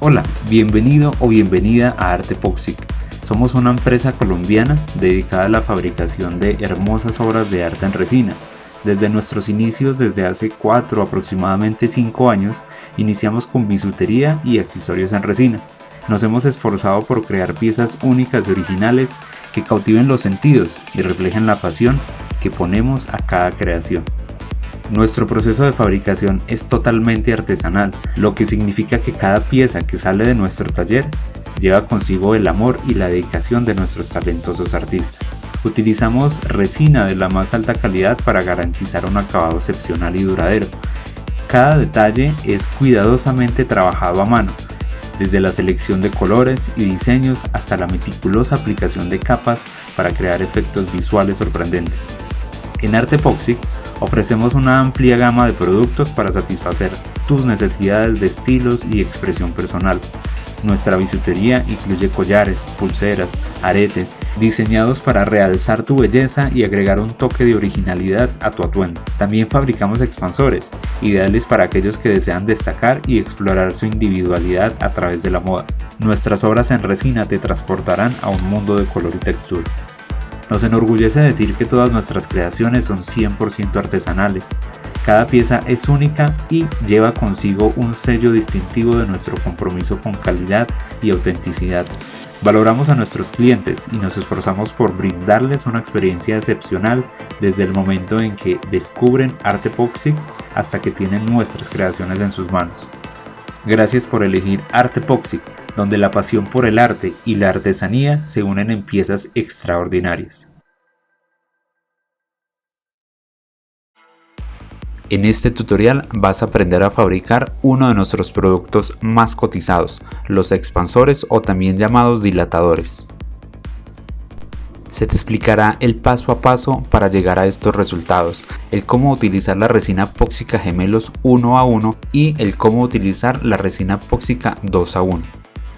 Hola, bienvenido o bienvenida a Artepoxic. Somos una empresa colombiana dedicada a la fabricación de hermosas obras de arte en resina. Desde nuestros inicios, desde hace aproximadamente 5 años, iniciamos con bisutería y accesorios en resina. Nos hemos esforzado por crear piezas únicas y originales que cautiven los sentidos y reflejen la pasión que ponemos a cada creación. Nuestro proceso de fabricación es totalmente artesanal, lo que significa que cada pieza que sale de nuestro taller lleva consigo el amor y la dedicación de nuestros talentosos artistas. Utilizamos resina de la más alta calidad para garantizar un acabado excepcional y duradero. Cada detalle es cuidadosamente trabajado a mano, desde la selección de colores y diseños hasta la meticulosa aplicación de capas para crear efectos visuales sorprendentes. En Artepoxic ofrecemos una amplia gama de productos para satisfacer tus necesidades de estilos y expresión personal. Nuestra bisutería incluye collares, pulseras, aretes, diseñados para realzar tu belleza y agregar un toque de originalidad a tu atuendo. También fabricamos expansores, ideales para aquellos que desean destacar y explorar su individualidad a través de la moda. Nuestras obras en resina te transportarán a un mundo de color y textura. Nos enorgullece decir que todas nuestras creaciones son 100% artesanales. Cada pieza es única y lleva consigo un sello distintivo de nuestro compromiso con calidad y autenticidad. Valoramos a nuestros clientes y nos esforzamos por brindarles una experiencia excepcional desde el momento en que descubren Artepoxic hasta que tienen nuestras creaciones en sus manos. Gracias por elegir Artepoxic, donde la pasión por el arte y la artesanía se unen en piezas extraordinarias. En este tutorial vas a aprender a fabricar uno de nuestros productos más cotizados, los expansores o también llamados dilatadores. Se te explicará el paso a paso para llegar a estos resultados, el cómo utilizar la resina epóxica gemelos 1 a 1 y el cómo utilizar la resina epóxica 2 a 1.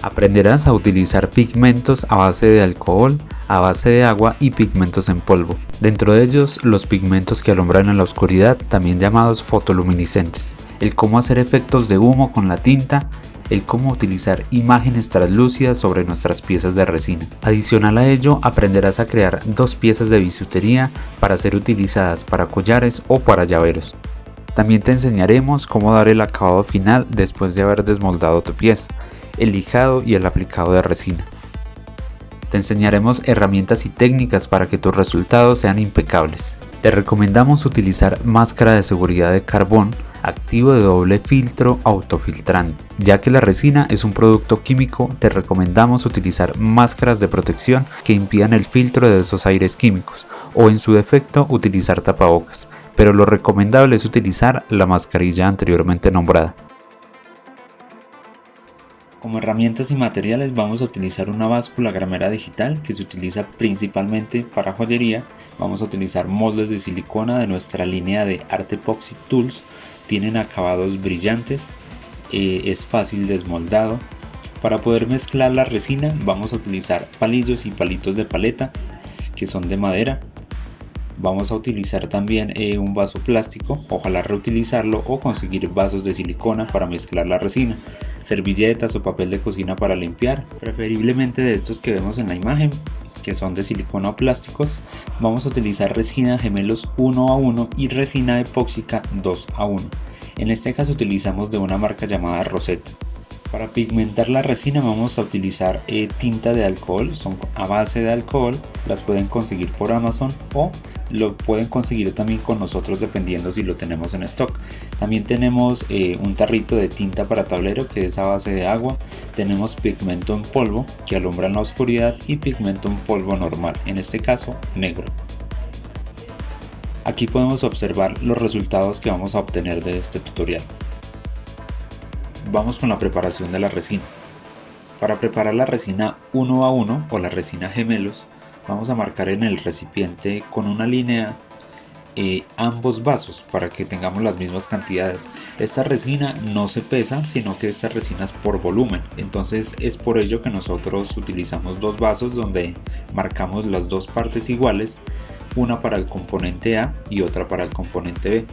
Aprenderás a utilizar pigmentos a base de alcohol, a base de agua y pigmentos en polvo. Dentro de ellos, los pigmentos que alumbran en la oscuridad, también llamados fotoluminiscentes. El cómo hacer efectos de humo con la tinta, el cómo utilizar imágenes translúcidas sobre nuestras piezas de resina. Adicional a ello, aprenderás a crear 2 piezas de bisutería para ser utilizadas para collares o para llaveros. También te enseñaremos cómo dar el acabado final después de haber desmoldado tu pieza, el lijado y el aplicado de resina. Te enseñaremos herramientas y técnicas para que tus resultados sean impecables. Te recomendamos utilizar máscara de seguridad de carbón activo de doble filtro autofiltrante. Ya que la resina es un producto químico, te recomendamos utilizar máscaras de protección que impidan el filtro de esos aires químicos o en su defecto utilizar tapabocas, pero lo recomendable es utilizar la mascarilla anteriormente nombrada. Como herramientas y materiales vamos a utilizar una báscula gramera digital que se utiliza principalmente para joyería. Vamos a utilizar moldes de silicona de nuestra línea de Artepoxic Tools. Tienen acabados brillantes, es fácil desmoldado. Para poder mezclar la resina vamos a utilizar palillos y palitos de paleta que son de madera. Vamos a utilizar también un vaso plástico, ojalá reutilizarlo o conseguir vasos de silicona para mezclar la resina, servilletas o papel de cocina para limpiar, preferiblemente de estos que vemos en la imagen, que son de silicona o plásticos. Vamos a utilizar resina gemelos 1 a 1 y resina epóxica 2 a 1. En este caso utilizamos de una marca llamada Rosetta. Para pigmentar la resina vamos a utilizar tinta de alcohol, son a base de alcohol, las pueden conseguir por Amazon o lo pueden conseguir también con nosotros dependiendo si lo tenemos en stock. También tenemos un tarrito de tinta para tablero que es a base de agua, tenemos pigmento en polvo que alumbra en la oscuridad y pigmento en polvo normal, en este caso negro. Aquí podemos observar los resultados que vamos a obtener de este tutorial. Vamos con la preparación de la resina. Para preparar la resina 1 a 1 o la resina gemelos, vamos a marcar en el recipiente con una línea ambos vasos para que tengamos las mismas cantidades. Esta resina no se pesa, sino que esta resina es por volumen, entonces es por ello que nosotros utilizamos 2 vasos donde marcamos las 2 partes iguales, una para el componente A y otra para el componente B.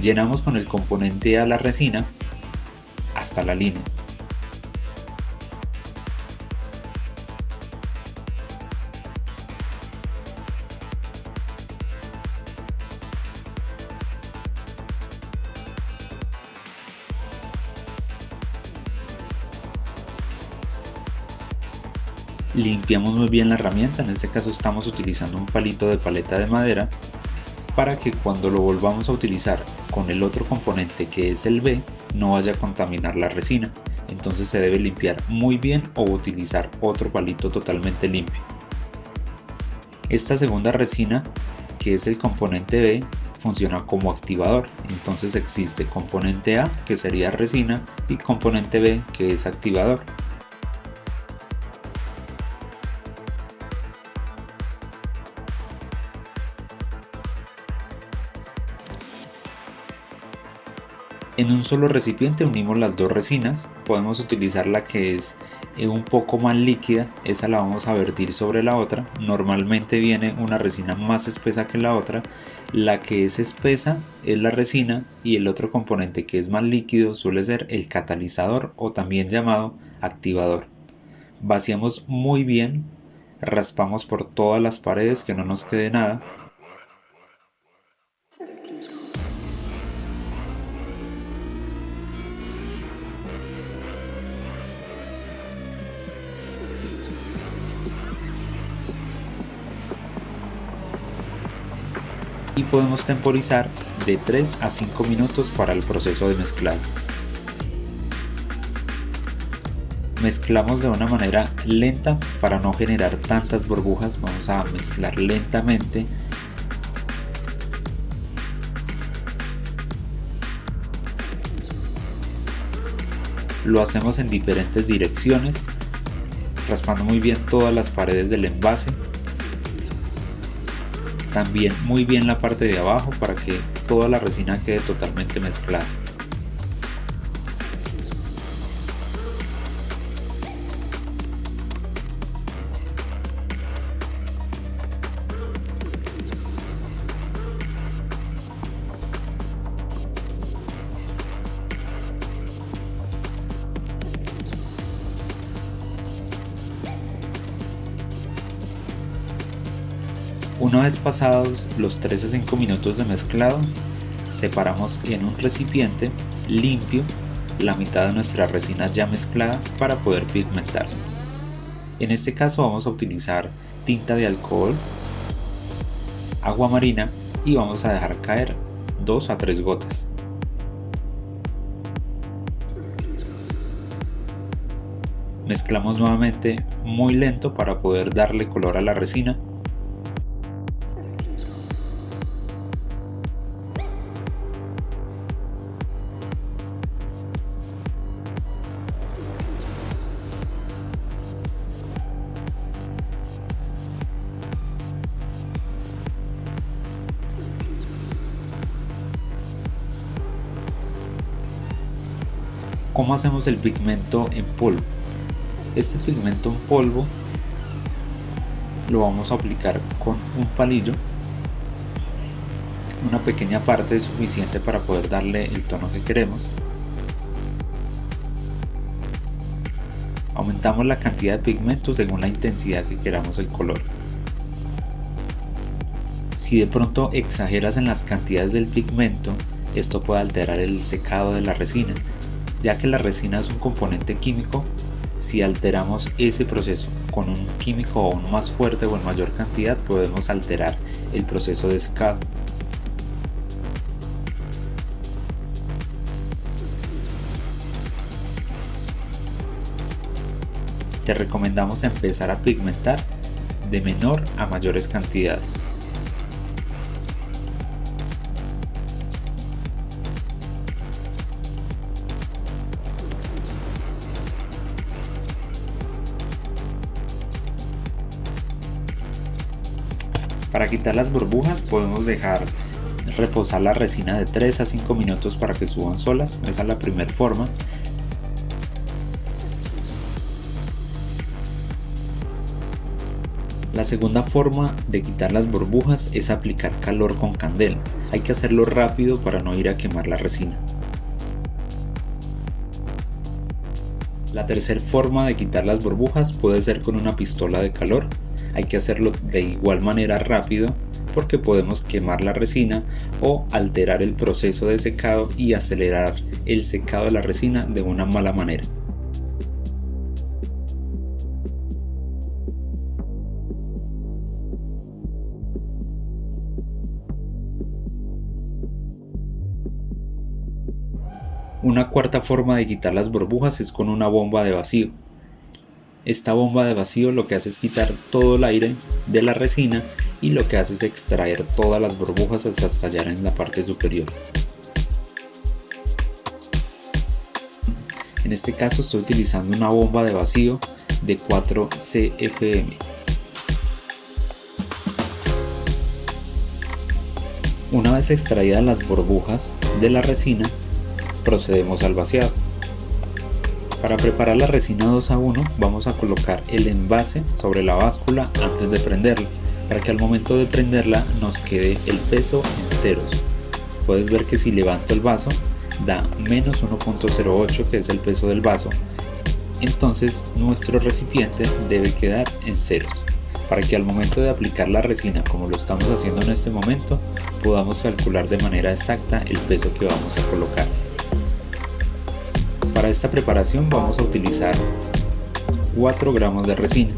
Llenamos con el componente A la resina hasta la línea. Limpiamos muy bien la herramienta, en este caso estamos utilizando un palito de paleta de madera para que cuando lo volvamos a utilizar con el otro componente que es el B no vaya a contaminar la resina. Entonces se debe limpiar muy bien o utilizar otro palito totalmente limpio. Esta segunda resina, que es el componente B, funciona como activador. Entonces existe componente A, que sería resina, y componente B, que es activador. En un solo recipiente unimos las dos resinas. Podemos utilizar la que es un poco más líquida, esa la vamos a vertir sobre la otra. Normalmente viene una resina más espesa que la otra. La que es espesa es la resina y el otro componente que es más líquido suele ser el catalizador o también llamado activador. Vaciamos muy bien, raspamos por todas las paredes que no nos quede nada. Y podemos temporizar de 3 a 5 minutos para el proceso de mezclado. Mezclamos de una manera lenta para no generar tantas burbujas. Vamos a mezclar lentamente. Lo hacemos en diferentes direcciones, raspando muy bien todas las paredes del envase. También muy bien la parte de abajo para que toda la resina quede totalmente mezclada. Una vez pasados los 3 a 5 minutos de mezclado, separamos en un recipiente limpio la mitad de nuestra resina ya mezclada para poder pigmentar. En este caso vamos a utilizar tinta de alcohol, agua marina y vamos a dejar caer 2 a 3 gotas. Mezclamos nuevamente muy lento para poder darle color a la resina. ¿Cómo hacemos el pigmento en polvo? Este pigmento en polvo lo vamos a aplicar con un palillo. Una pequeña parte es suficiente para poder darle el tono que queremos. Aumentamos la cantidad de pigmento según la intensidad que queramos el color. Si de pronto exageras en las cantidades del pigmento, esto puede alterar el secado de la resina, ya que la resina es un componente químico. Si alteramos ese proceso con un químico aún más fuerte o en mayor cantidad, podemos alterar el proceso de secado. Te recomendamos empezar a pigmentar de menor a mayores cantidades. Para quitar las burbujas podemos dejar reposar la resina de 3 a 5 minutos para que suban solas. Esa es la primera forma. La segunda forma de quitar las burbujas es aplicar calor con candela. Hay que hacerlo rápido para no ir a quemar la resina. La tercera forma de quitar las burbujas puede ser con una pistola de calor. Hay que hacerlo de igual manera rápido porque podemos quemar la resina o alterar el proceso de secado y acelerar el secado de la resina de una mala manera. Una cuarta forma de quitar las burbujas es con una bomba de vacío. Esta bomba de vacío lo que hace es quitar todo el aire de la resina y lo que hace es extraer todas las burbujas hasta estallar en la parte superior. En este caso estoy utilizando una bomba de vacío de 4 CFM. Una vez extraídas las burbujas de la resina, procedemos al vaciado. Para preparar la resina 2 a 1 vamos a colocar el envase sobre la báscula antes de prenderla, para que al momento de prenderla nos quede el peso en ceros. Puedes ver que si levanto el vaso da menos 1.08, que es el peso del vaso, entonces nuestro recipiente debe quedar en ceros, para que al momento de aplicar la resina, como lo estamos haciendo en este momento, podamos calcular de manera exacta el peso que vamos a colocar. Para esta preparación vamos a utilizar 4 gramos de resina.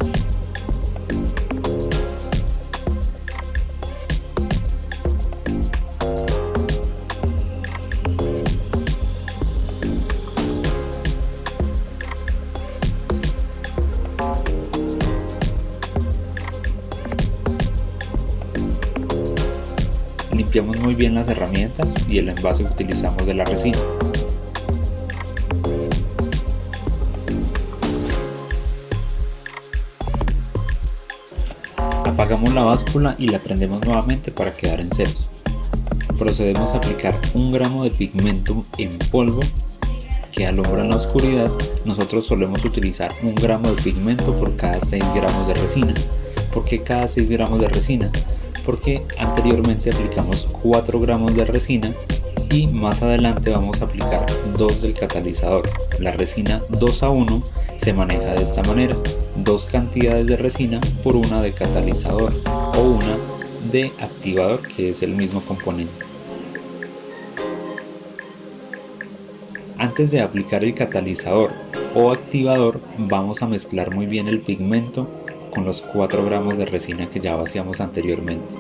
Limpiamos muy bien las herramientas y el envase que utilizamos de la resina. Apagamos la báscula y la prendemos nuevamente para quedar en ceros. Procedemos a aplicar 1 gramo de pigmento en polvo que alumbra en la oscuridad. Nosotros solemos utilizar 1 gramo de pigmento por cada 6 gramos de resina. ¿Por qué cada 6 gramos de resina? Porque anteriormente aplicamos 4 gramos de resina y más adelante vamos a aplicar 2 del catalizador. La resina 2 a 1 se maneja de esta manera: 2 cantidades de resina por 1 de catalizador o 1 de activador, que es el mismo componente. Antes de aplicar el catalizador o activador vamos a mezclar muy bien el pigmento con los 4 gramos de resina que ya vaciamos anteriormente.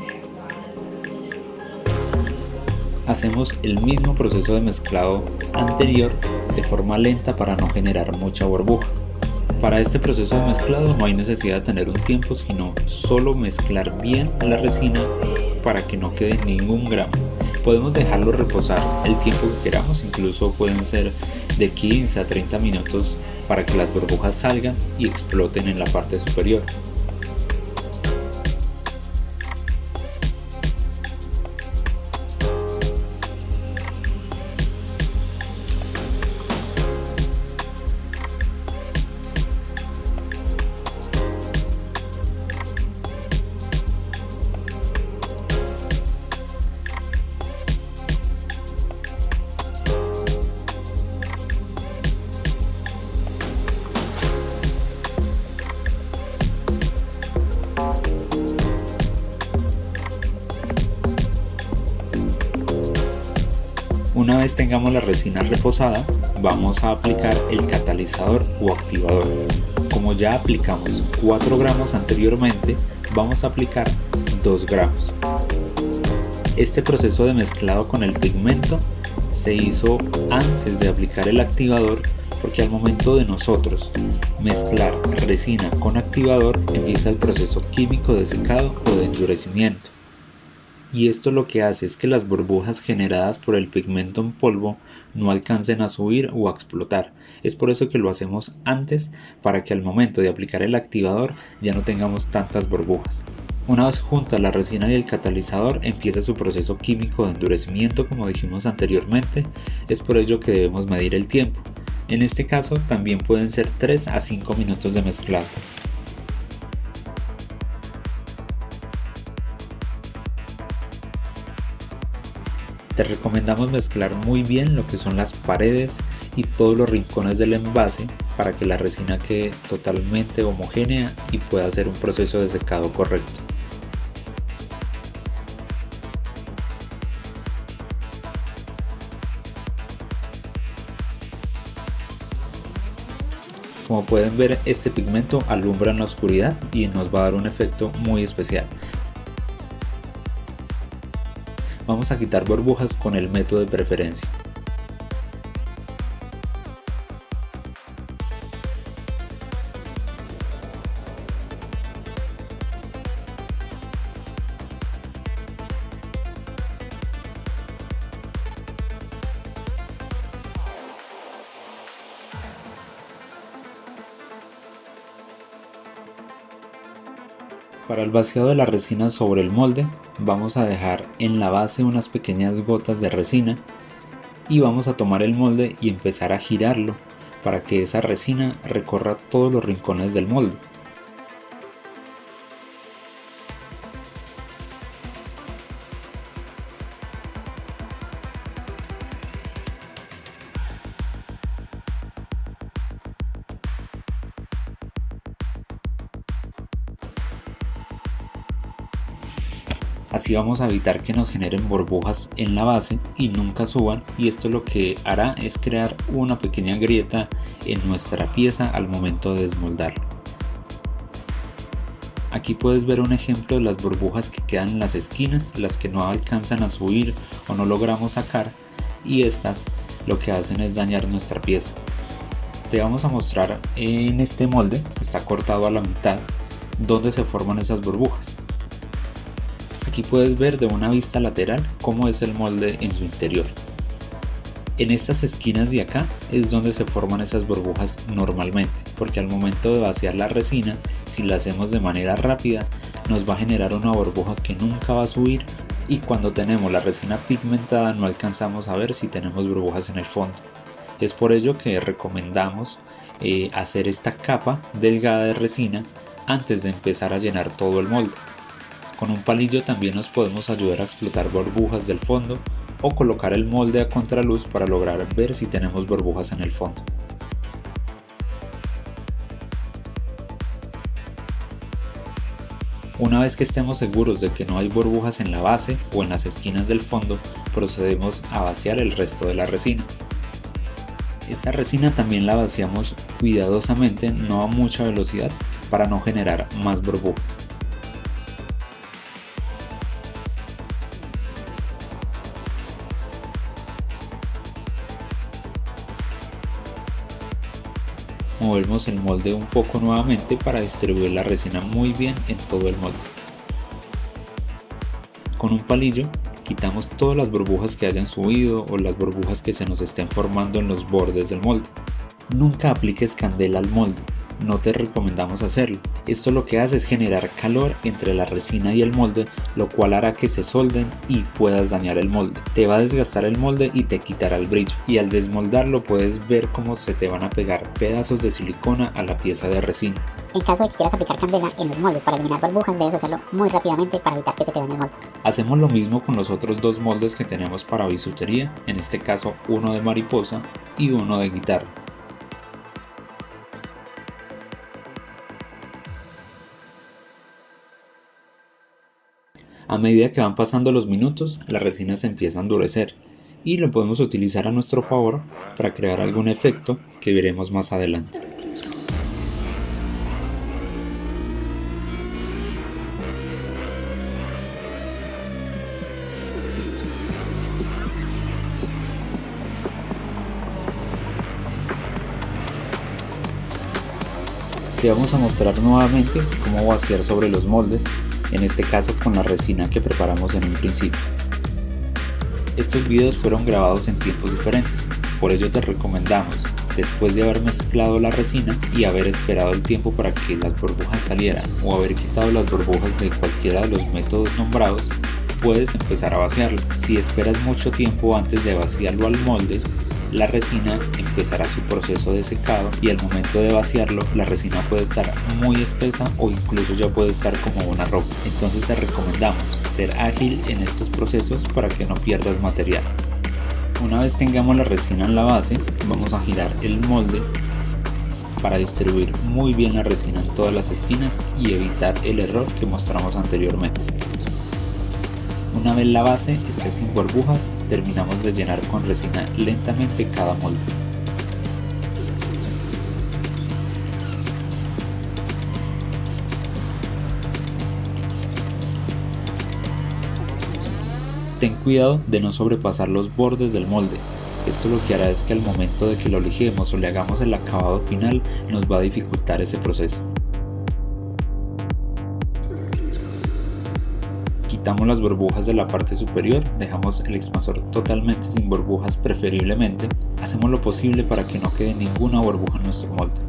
Hacemos el mismo proceso de mezclado anterior de forma lenta para no generar mucha burbuja. Para este proceso de mezclado no hay necesidad de tener un tiempo, sino solo mezclar bien la resina para que no quede ningún gramo. Podemos dejarlo reposar el tiempo que queramos, incluso pueden ser de 15 a 30 minutos para que las burbujas salgan y exploten en la parte superior. Una vez tengamos la resina reposada, vamos a aplicar el catalizador o activador. Como ya aplicamos 4 gramos anteriormente, vamos a aplicar 2 gramos. Este proceso de mezclado con el pigmento se hizo antes de aplicar el activador, porque al momento de nosotros mezclar resina con activador empieza el proceso químico de secado o de endurecimiento. Y esto lo que hace es que las burbujas generadas por el pigmento en polvo no alcancen a subir o a explotar. Es por eso que lo hacemos antes, para que al momento de aplicar el activador ya no tengamos tantas burbujas. Una vez junta la resina y el catalizador, empieza su proceso químico de endurecimiento, como dijimos anteriormente. Es por ello que debemos medir el tiempo. En este caso también pueden ser 3 a 5 minutos de mezclado. Te recomendamos mezclar muy bien lo que son las paredes y todos los rincones del envase para que la resina quede totalmente homogénea y pueda hacer un proceso de secado correcto. Como pueden ver, este pigmento alumbra en la oscuridad y nos va a dar un efecto muy especial. Vamos a quitar burbujas con el método de preferencia. Para el vaciado de la resina sobre el molde, vamos a dejar en la base unas pequeñas gotas de resina y vamos a tomar el molde y empezar a girarlo para que esa resina recorra todos los rincones del molde. Así vamos a evitar que nos generen burbujas en la base y nunca suban, y esto lo que hará es crear una pequeña grieta en nuestra pieza al momento de desmoldarlo. Aquí puedes ver un ejemplo de las burbujas que quedan en las esquinas, las que no alcanzan a subir o no logramos sacar, y estas lo que hacen es dañar nuestra pieza. Te vamos a mostrar en este molde, está cortado a la mitad, dónde se forman esas burbujas. Aquí puedes ver de una vista lateral cómo es el molde en su interior. En estas esquinas de acá es donde se forman esas burbujas normalmente, porque al momento de vaciar la resina, si la hacemos de manera rápida, nos va a generar una burbuja que nunca va a subir, y cuando tenemos la resina pigmentada no alcanzamos a ver si tenemos burbujas en el fondo. Es por ello que recomendamos hacer esta capa delgada de resina antes de empezar a llenar todo el molde. Con un palillo también nos podemos ayudar a explotar burbujas del fondo o colocar el molde a contraluz para lograr ver si tenemos burbujas en el fondo. Una vez que estemos seguros de que no hay burbujas en la base o en las esquinas del fondo, procedemos a vaciar el resto de la resina. Esta resina también la vaciamos cuidadosamente, no a mucha velocidad, para no generar más burbujas. Movemos el molde un poco nuevamente para distribuir la resina muy bien en todo el molde. Con un palillo quitamos todas las burbujas que hayan subido o las burbujas que se nos estén formando en los bordes del molde. Nunca apliques candela al molde, no te recomendamos hacerlo. Esto lo que hace es generar calor entre la resina y el molde, lo cual hará que se solden y puedas dañar el molde. Te va a desgastar el molde y te quitará el brillo, y al desmoldarlo puedes ver cómo se te van a pegar pedazos de silicona a la pieza de resina. En caso de que quieras aplicar candela en los moldes para eliminar burbujas, debes hacerlo muy rápidamente para evitar que se te dañe el molde. Hacemos lo mismo con los otros dos moldes que tenemos para bisutería, en este caso uno de mariposa y uno de guitarra. A medida que van pasando los minutos, la resina se empieza a endurecer y lo podemos utilizar a nuestro favor para crear algún efecto que veremos más adelante. Te vamos a mostrar nuevamente cómo vaciar sobre los moldes, en este caso con la resina que preparamos en un principio. Estos videos fueron grabados en tiempos diferentes, por ello te recomendamos, después de haber mezclado la resina y haber esperado el tiempo para que las burbujas salieran o haber quitado las burbujas de cualquiera de los métodos nombrados, puedes empezar a vaciarlo. Si esperas mucho tiempo antes de vaciarlo al molde, la resina empezará su proceso de secado y al momento de vaciarlo la resina puede estar muy espesa o incluso ya puede estar como una roca. Entonces te recomendamos ser ágil en estos procesos para que no pierdas material. Una vez tengamos la resina en la base, vamos a girar el molde para distribuir muy bien la resina en todas las esquinas y evitar el error que mostramos anteriormente. Una vez la base esté sin burbujas, terminamos de llenar con resina lentamente cada molde. Ten cuidado de no sobrepasar los bordes del molde. Esto lo que hará es que al momento de que lo lijemos o le hagamos el acabado final, nos va a dificultar ese proceso. Quitamos las burbujas de la parte superior, dejamos el expansor totalmente sin burbujas preferiblemente. Hacemos lo posible para que no quede ninguna burbuja en nuestro molde.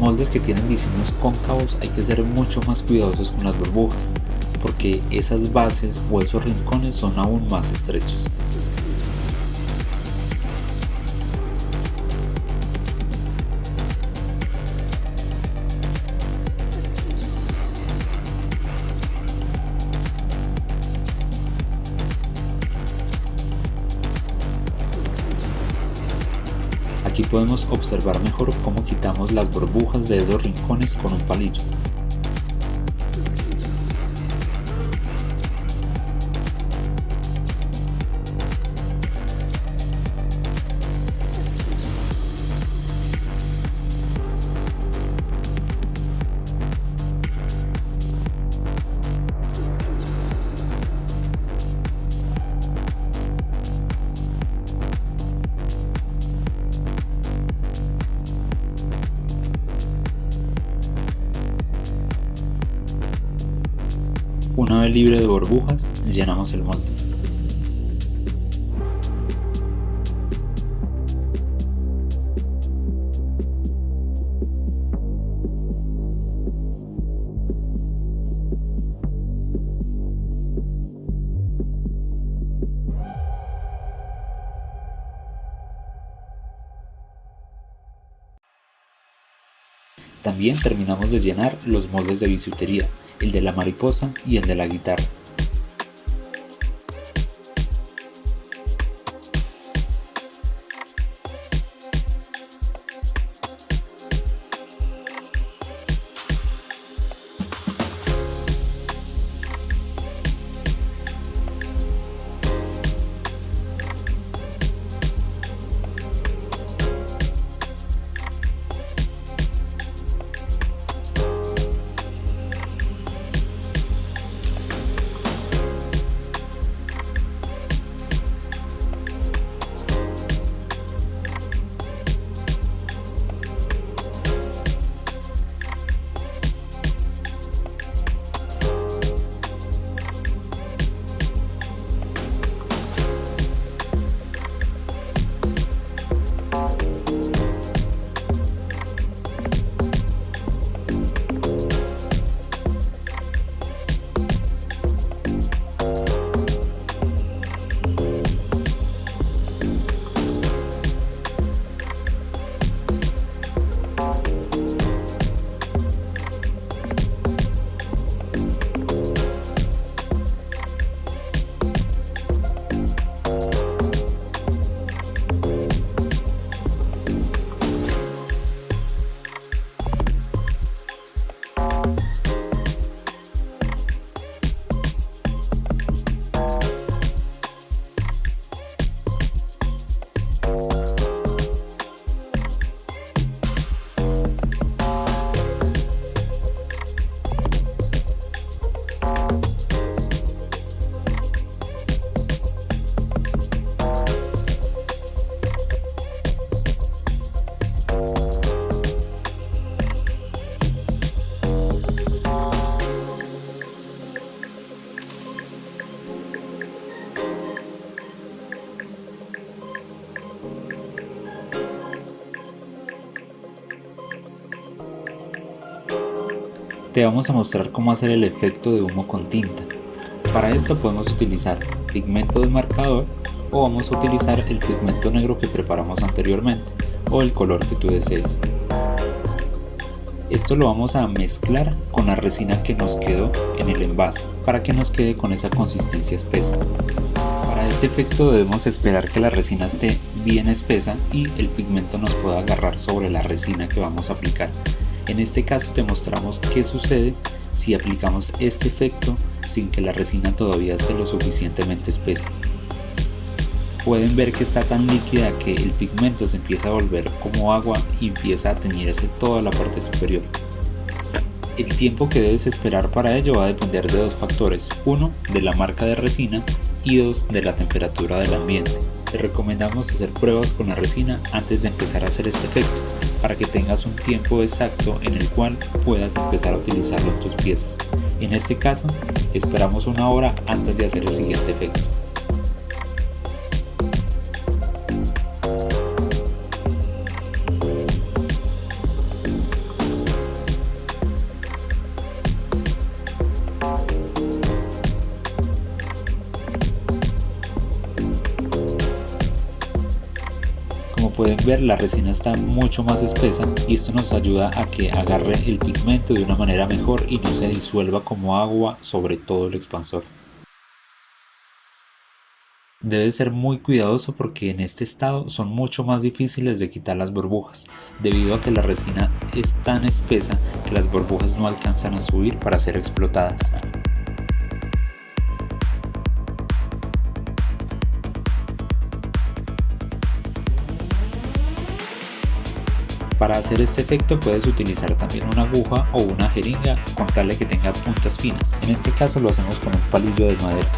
moldes que tienen diseños cóncavos hay que ser mucho más cuidadosos con las burbujas, porque esas bases o esos rincones son aún más estrechos. Aquí podemos observar mejor cómo quitamos las burbujas de esos rincones con un palillo. Una vez libre de burbujas, llenamos el molde. También terminamos de llenar los moldes de bisutería, el de la mariposa y el de la guitarra. Te vamos a mostrar cómo hacer el efecto de humo con tinta. Para esto podemos utilizar pigmento de marcador o vamos a utilizar el pigmento negro que preparamos anteriormente o el color que tú desees. Esto lo vamos a mezclar con la resina que nos quedó en el envase para que nos quede con esa consistencia espesa. Para este efecto debemos esperar que la resina esté bien espesa y el pigmento nos pueda agarrar sobre la resina que vamos a aplicar. En este caso te mostramos qué sucede si aplicamos este efecto sin que la resina todavía esté lo suficientemente espesa. Pueden ver que está tan líquida que el pigmento se empieza a volver como agua y empieza a teñirse toda la parte superior. El tiempo que debes esperar para ello va a depender de dos factores: uno, de la marca de resina y dos, de la temperatura del ambiente. Te recomendamos hacer pruebas con la resina antes de empezar a hacer este efecto, para que tengas un tiempo exacto en el cual puedas empezar a utilizarlo en tus piezas. En este caso, esperamos 1 hora antes de hacer el siguiente efecto. pueden ver, la resina está mucho más espesa y esto nos ayuda a que agarre el pigmento de una manera mejor y no se disuelva como agua sobre todo el expansor. Debes ser muy cuidadoso porque en este estado son mucho más difíciles de quitar las burbujas, debido a que la resina es tan espesa que las burbujas no alcanzan a subir para ser explotadas. Para hacer este efecto puedes utilizar también una aguja o una jeringa con tal de que tenga puntas finas. En este caso lo hacemos con un palillo de madera.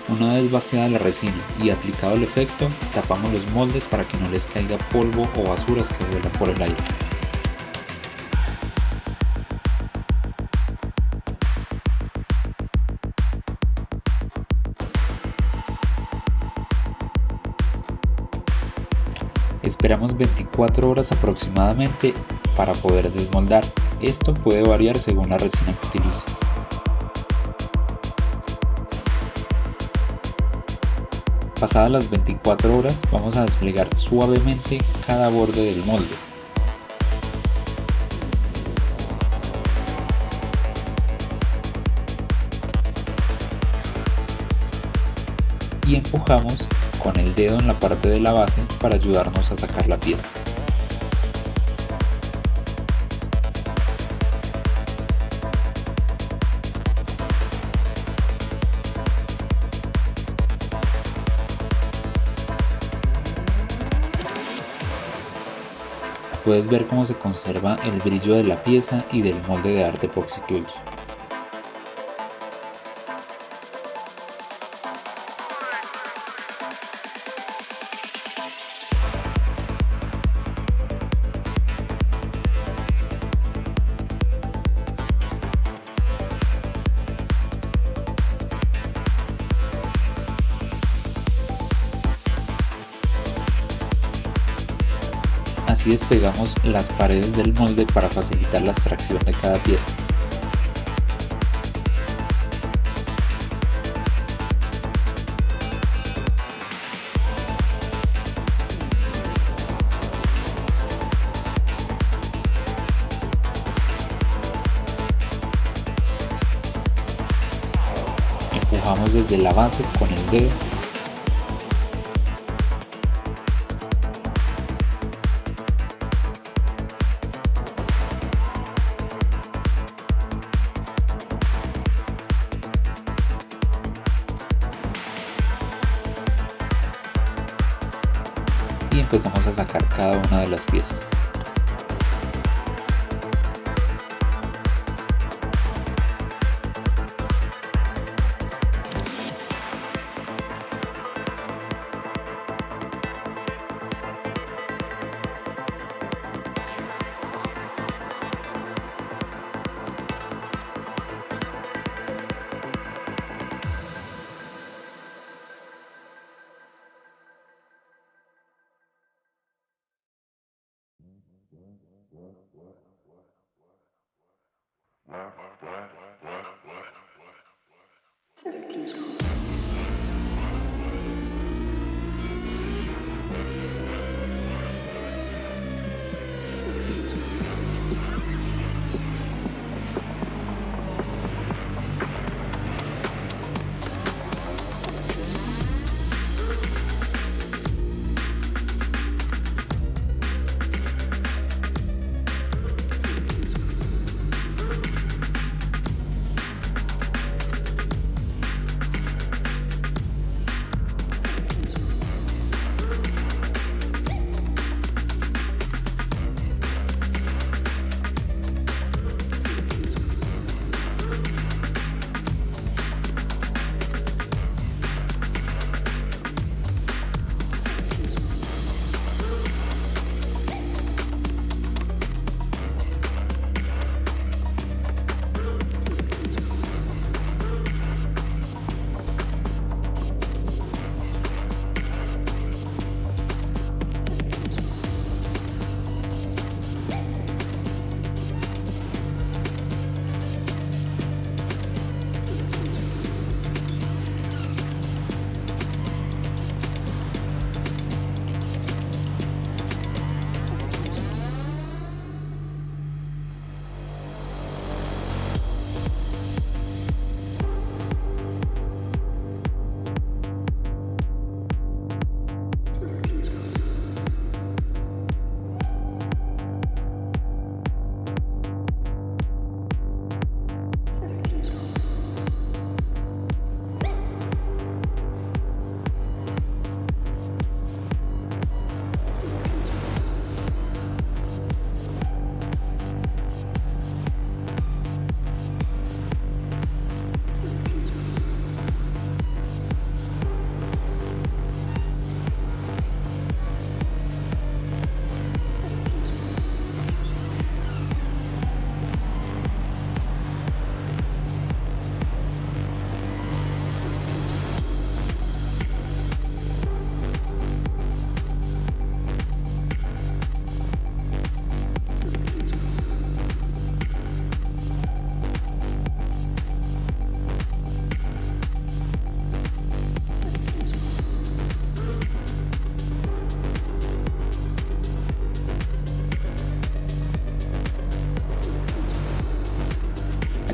Una vez vaciada la resina y aplicado el efecto, tapamos los moldes para que no les caiga polvo o basuras que vuelan por el aire. Esperamos 24 horas aproximadamente para poder desmoldar. Esto puede variar según la resina que utilices. Pasadas las 24 horas vamos a desplegar suavemente cada borde del molde. Y empujamos con el dedo en la parte de la base para ayudarnos a sacar la pieza. Puedes ver cómo se conserva el brillo de la pieza y del molde de Art Epoxy Tools. Así despegamos las paredes del molde para facilitar la extracción de cada pieza. Empujamos desde la base con el dedo . Y empezamos a sacar cada una de las piezas.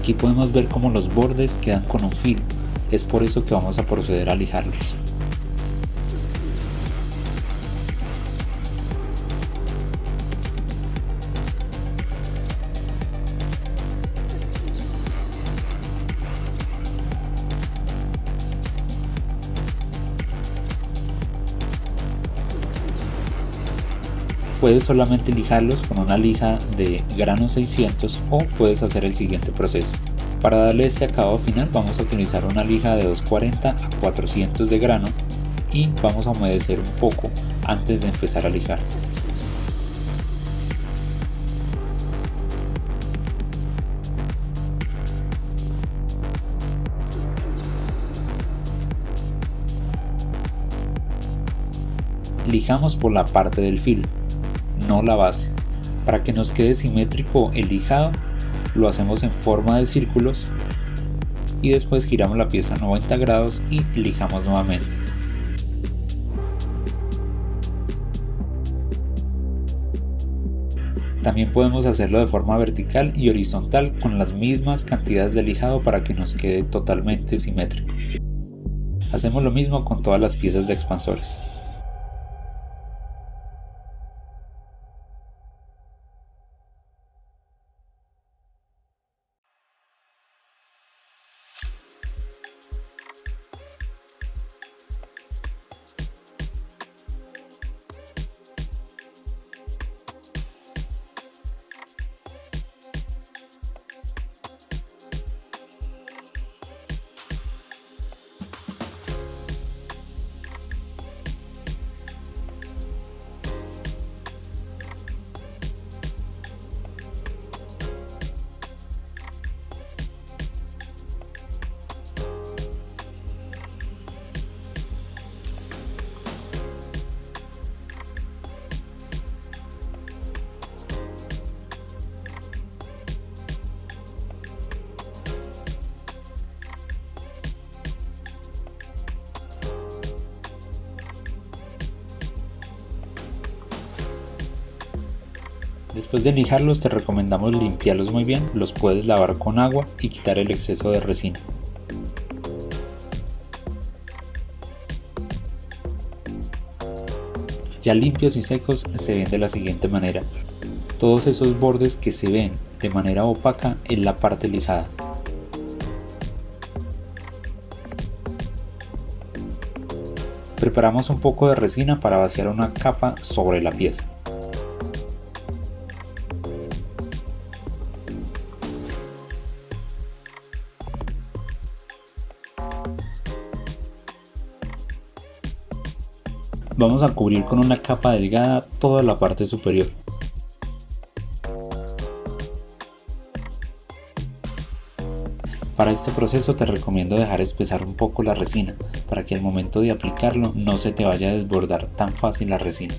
Aquí podemos ver cómo los bordes quedan con un fil, es por eso que vamos a proceder a lijarlos. Puedes solamente lijarlos con una lija de grano 600 o puedes hacer el siguiente proceso. Para darle este acabado final vamos a utilizar una lija de 240 a 400 de grano y vamos a humedecer un poco antes de empezar a lijar. Lijamos por la parte del fil, no la base. Para que nos quede simétrico el lijado, lo hacemos en forma de círculos y después giramos la pieza 90 grados y lijamos nuevamente. También podemos hacerlo de forma vertical y horizontal con las mismas cantidades de lijado para que nos quede totalmente simétrico. Hacemos lo mismo con todas las piezas de expansores. Después de lijarlos te recomendamos limpiarlos muy bien, los puedes lavar con agua y quitar el exceso de resina. Ya limpios y secos se ven de la siguiente manera. Todos esos bordes que se ven de manera opaca en la parte lijada. Preparamos un poco de resina para vaciar una capa sobre la pieza. Vamos a cubrir con una capa delgada toda la parte superior. Para este proceso te recomiendo dejar espesar un poco la resina, para que al momento de aplicarlo no se te vaya a desbordar tan fácil la resina.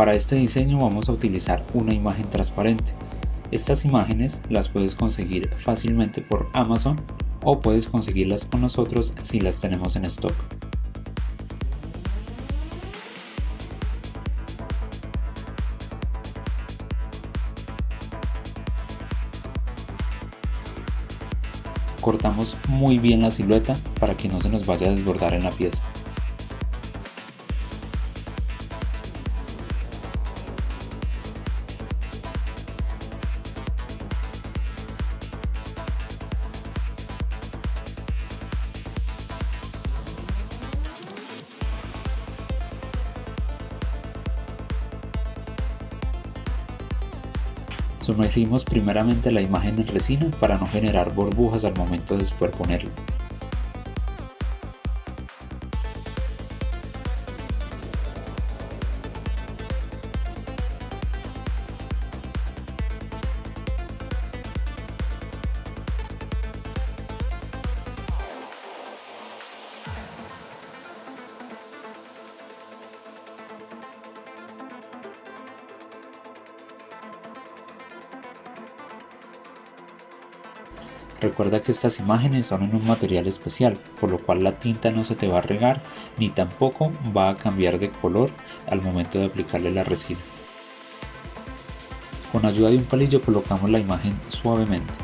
Para este diseño vamos a utilizar una imagen transparente. Estas imágenes las puedes conseguir fácilmente por Amazon o puedes conseguirlas con nosotros si las tenemos en stock. Cortamos muy bien la silueta para que no se nos vaya a desbordar en la pieza. Sumergimos primeramente la imagen en resina para no generar burbujas al momento de superponerla. Recuerda que estas imágenes son en un material especial, por lo cual la tinta no se te va a regar ni tampoco va a cambiar de color al momento de aplicarle la resina. Con ayuda de un palillo colocamos la imagen suavemente.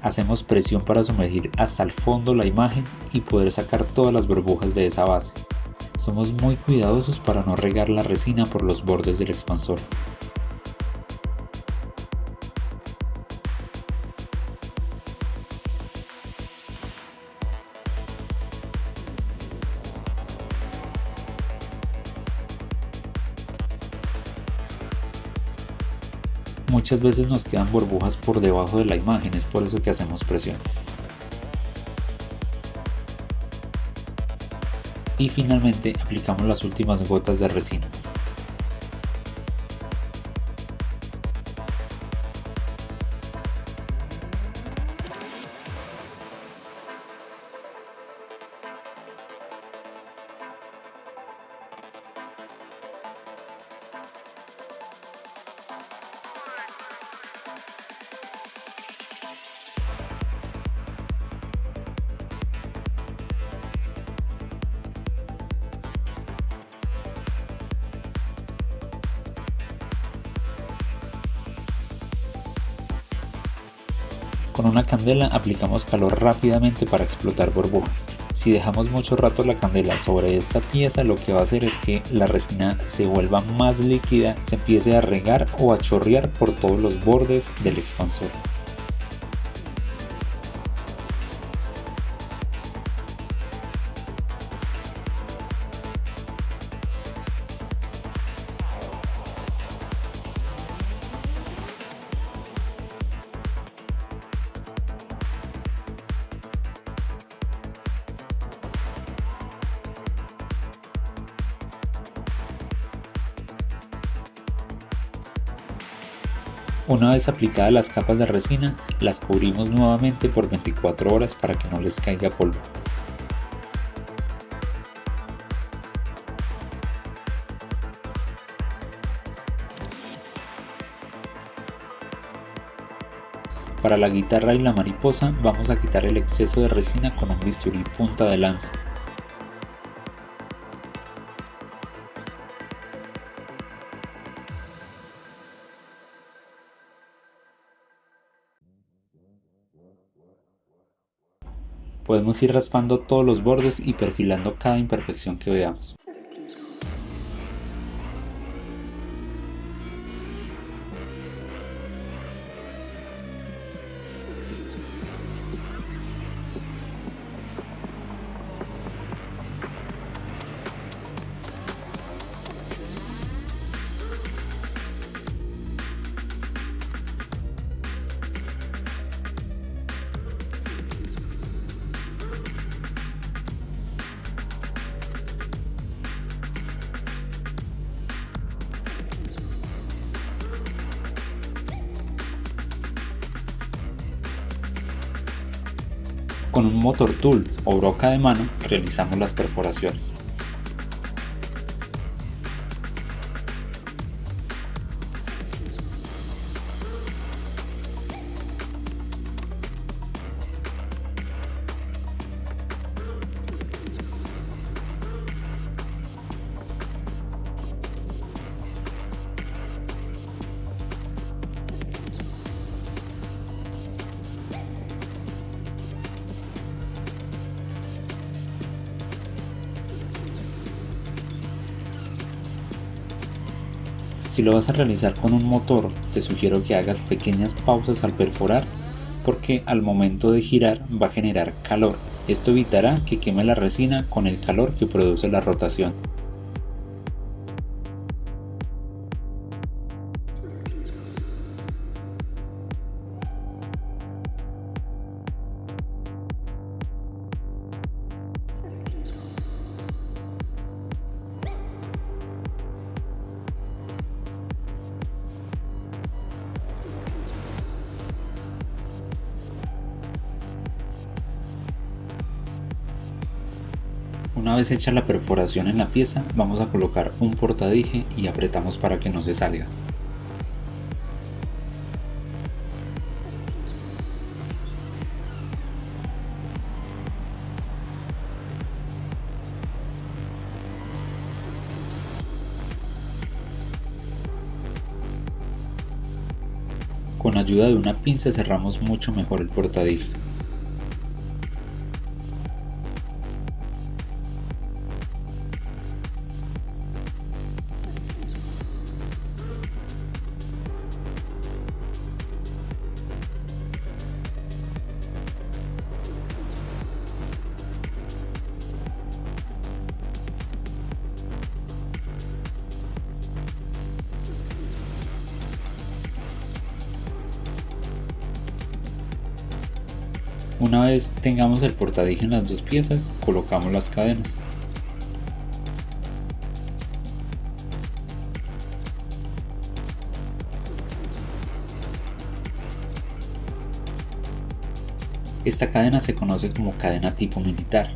Hacemos presión para sumergir hasta el fondo la imagen y poder sacar todas las burbujas de esa base. Somos muy cuidadosos para no regar la resina por los bordes del expansor. Muchas veces nos quedan burbujas por debajo de la imagen, es por eso que hacemos presión. Y finalmente aplicamos las últimas gotas de resina. Con una candela aplicamos calor rápidamente para explotar burbujas. Si dejamos mucho rato la candela sobre esta pieza, lo que va a hacer es que la resina se vuelva más líquida, se empiece a regar o a chorrear por todos los bordes del expansor. Una vez aplicadas las capas de resina, las cubrimos nuevamente por 24 horas para que no les caiga polvo. Para la guitarra y la mariposa vamos a quitar el exceso de resina con un bisturí punta de lanza. Podemos ir raspando todos los bordes y perfilando cada imperfección que veamos. Con un motor tool o broca de mano realizamos las perforaciones. Si lo vas a realizar con un motor, te sugiero que hagas pequeñas pausas al perforar, porque al momento de girar va a generar calor. Esto evitará que queme la resina con el calor que produce la rotación. Una vez hecha la perforación en la pieza, vamos a colocar un portadije y apretamos para que no se salga. Con ayuda de una pinza cerramos mucho mejor el portadije. Una vez tengamos el portadije en las dos piezas, colocamos las cadenas. Esta cadena se conoce como cadena tipo militar.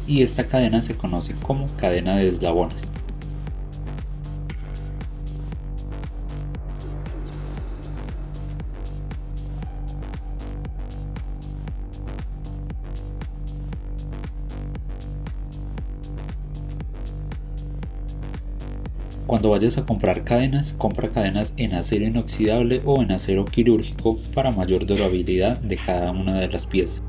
Y esta cadena se conoce como cadena de eslabones. Cuando vayas a comprar cadenas, compra cadenas en acero inoxidable o en acero quirúrgico para mayor durabilidad de cada una de las piezas.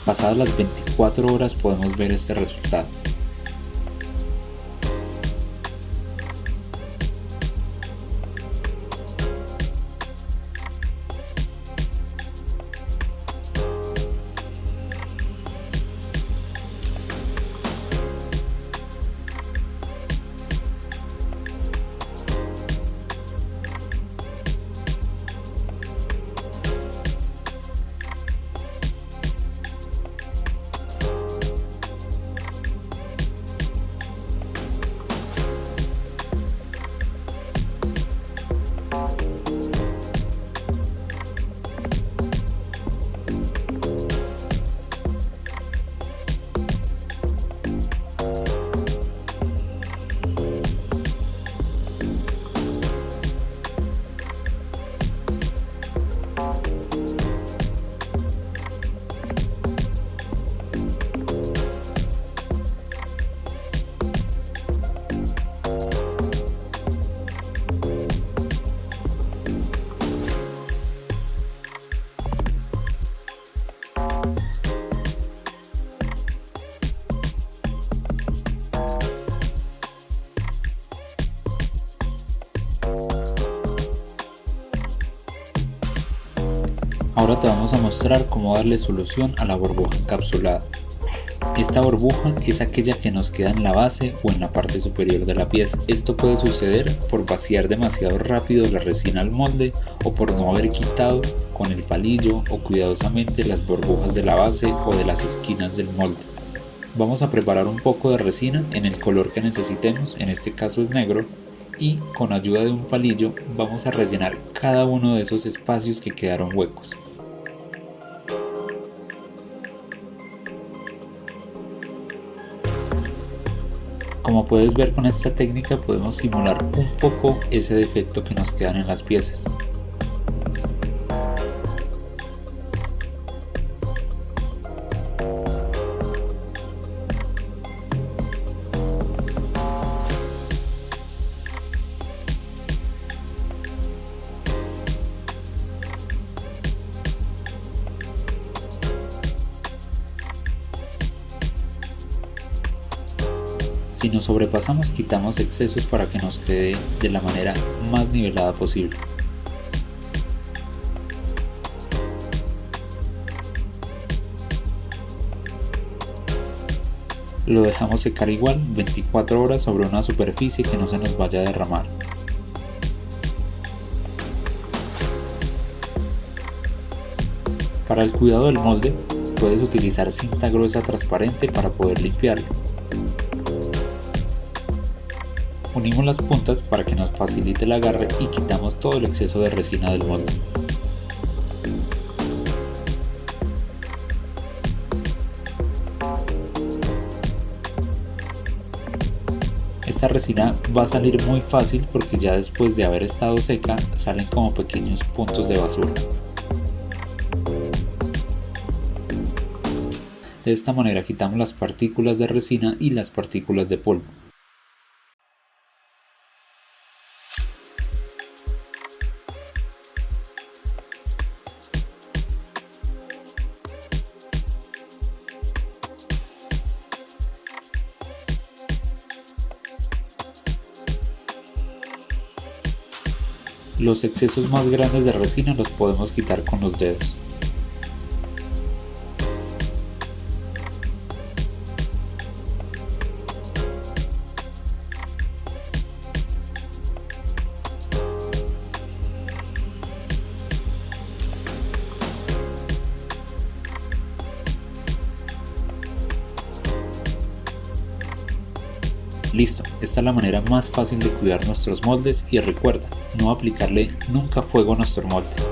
Pasadas las 24 horas podemos ver este resultado. Ahora te vamos a mostrar cómo darle solución a la burbuja encapsulada. Esta burbuja es aquella que nos queda en la base o en la parte superior de la pieza. Esto puede suceder por vaciar demasiado rápido la resina al molde o por no haber quitado con el palillo o cuidadosamente las burbujas de la base o de las esquinas del molde. Vamos a preparar un poco de resina en el color que necesitemos, en este caso es negro, y con ayuda de un palillo vamos a rellenar cada uno de esos espacios que quedaron huecos. Como puedes ver, con esta técnica podemos simular un poco ese defecto que nos quedan en las piezas. Si nos sobrepasamos, quitamos excesos para que nos quede de la manera más nivelada posible. Lo dejamos secar igual 24 horas sobre una superficie que no se nos vaya a derramar. Para el cuidado del molde, puedes utilizar cinta gruesa transparente para poder limpiarlo. Unimos las puntas para que nos facilite el agarre y quitamos todo el exceso de resina del molde. Esta resina va a salir muy fácil porque ya después de haber estado seca salen como pequeños puntos de basura. De esta manera quitamos las partículas de resina y las partículas de polvo. Los excesos más grandes de resina los podemos quitar con los dedos. Listo, esta es la manera más fácil de cuidar nuestros moldes y recuerda, no aplicarle nunca fuego a nuestro molde.